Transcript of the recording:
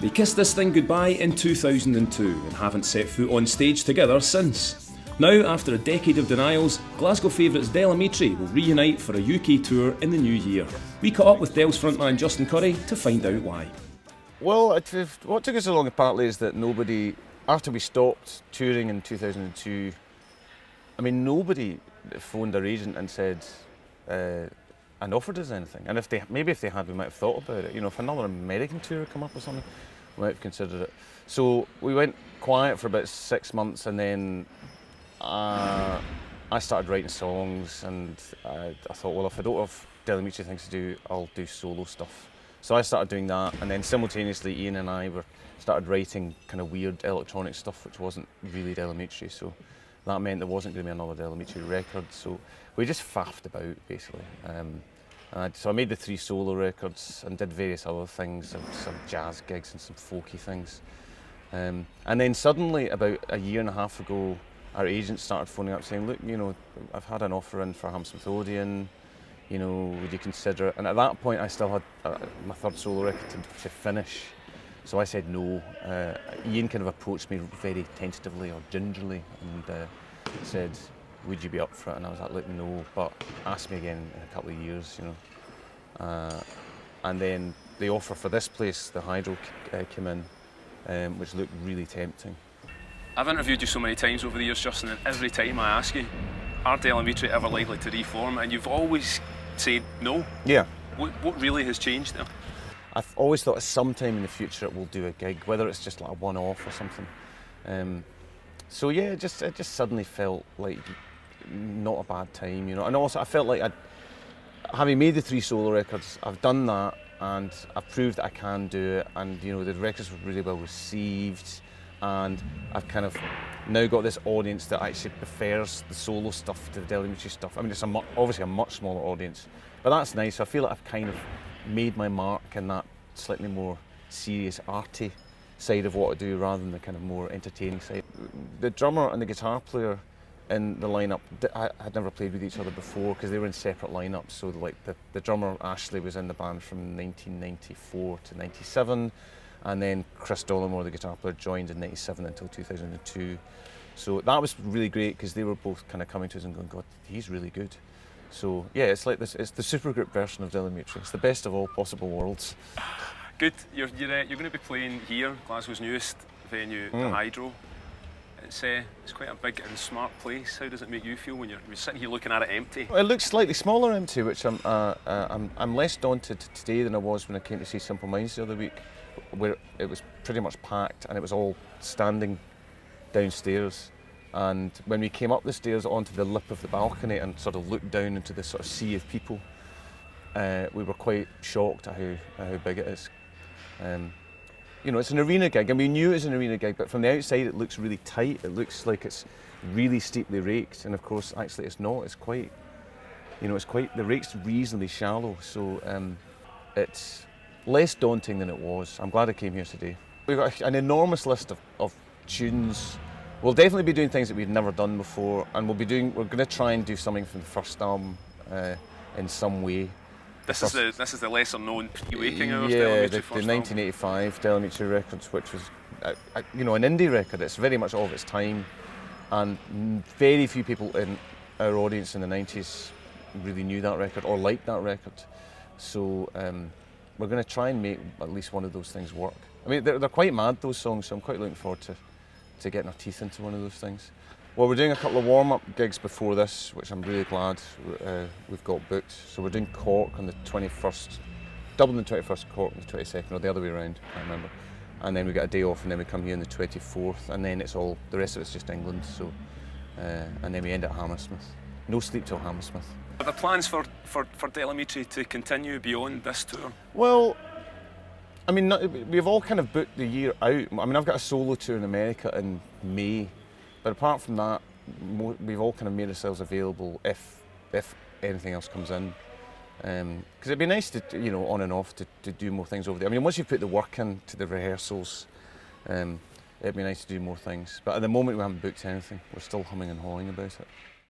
They kissed this thing goodbye in 2002 and haven't set foot on stage together since. Now, after a decade of denials, Glasgow favourites Del Amitri will reunite for a UK tour in the new year. We caught up with Del's frontman Justin Currie to find out why. Well, what took us so long partly is that nobody, after we stopped touring in 2002, nobody phoned our agent and said and offered us anything. And if they had, we might have thought about it. You know, if another American tour had come up or something, we might have considered it. So we went quiet for about 6 months, and then I started writing songs, and I thought, well, if I don't have Del Amitri things to do, I'll do solo stuff. So I started doing that, and then simultaneously Ian and I started writing kind of weird electronic stuff which wasn't really Del Amitri, so that meant there wasn't going to be another Del Amitri record, so we just faffed about basically. So I made the 3 solo records and did various other things, some jazz gigs and some folky things. And then suddenly, about a year and a half ago, our agent started phoning up saying, look, you know, I've had an offer in for Hammersmith Odeon, you know, would you consider it? And at that point I still had my 3rd solo record to finish, so I said no. Ian kind of approached me very tentatively or gingerly and said, would you be up for it? And I was like, look, no, but ask me again in a couple of years, you know. And then the offer for this place, the Hydro, came in, which looked really tempting. I've interviewed you so many times over the years, Justin, and every time I ask you, are Del Amitri ever likely to reform? And you've always said no. Yeah. What really has changed there? I've always thought at some time in the future it will do a gig, whether it's just like a one-off or something. So yeah, it just suddenly felt like not a bad time, you know. And also I felt like having made the 3 solo records, I've done that and I've proved that I can do it, and you know the records were really well received, and I've kind of now got this audience that actually prefers the solo stuff to the Del Amitri stuff. I mean, it's obviously a much smaller audience, but that's nice. I feel like I've kind of made my mark in that slightly more serious, arty side of what I do rather than the kind of more entertaining side. The drummer and the guitar player in the lineup had never played with each other before because they were in separate lineups. So like the drummer Ashley was in the band from 1994 to 97, and then Chris Dollimore, the guitar player, joined in 97 until 2002. So that was really great because they were both kind of coming to us and going, God, he's really good. So yeah, it's like this. It's the supergroup version of Del Amitri. It's the best of all possible worlds. Good. You're going to be playing here, Glasgow's newest venue, the Hydro. It's quite a big and smart place. How does it make you feel when you're sitting here looking at it empty? Well, it looks slightly smaller empty, which I'm less daunted today than I was when I came to see Simple Minds the other week, where it was pretty much packed and it was all standing downstairs. And when we came up the stairs onto the lip of the balcony and sort of looked down into this sort of sea of people, we were quite shocked at how big it is. You know, it's an arena gig, and we knew it was an arena gig, but from the outside it looks really tight. It looks like it's really steeply raked, and of course, actually, it's not. It's quite, the rake's reasonably shallow, so it's less daunting than it was. I'm glad I came here today. We've got an enormous list of tunes. We'll definitely be doing things that we've never done before, and we're going to try and do something from the first album in some way. This is the lesser known pre-Waking Hours. Yeah, the 1985 Del Amitri records, which was an indie record. It's very much of its time, and very few people in our audience in the 90s really knew that record or liked that record. So we're going to try and make at least one of those things work. I mean, they're quite mad, those songs, so I'm quite looking forward to getting our teeth into one of those things. Well, we're doing a couple of warm-up gigs before this, which I'm really glad we've got booked. So we're doing Cork on the 21st, Dublin the 21st, Cork on the 22nd, or the other way around, I can't remember. And then we get a day off, and then we come here on the 24th, and then the rest of it's just England. So, and then we end at Hammersmith. No sleep till Hammersmith. Are there plans for Del Amitri to continue beyond this tour? Well, I mean, we've all kind of booked the year out. I mean, I've got a solo tour in America in May. But apart from that, we've all kind of made ourselves available if anything else comes in. Because it'd be nice to, you know, on and off to do more things over there. I mean, once you put the work in to the rehearsals, it'd be nice to do more things. But at the moment we haven't booked anything. We're still humming and hawing about it.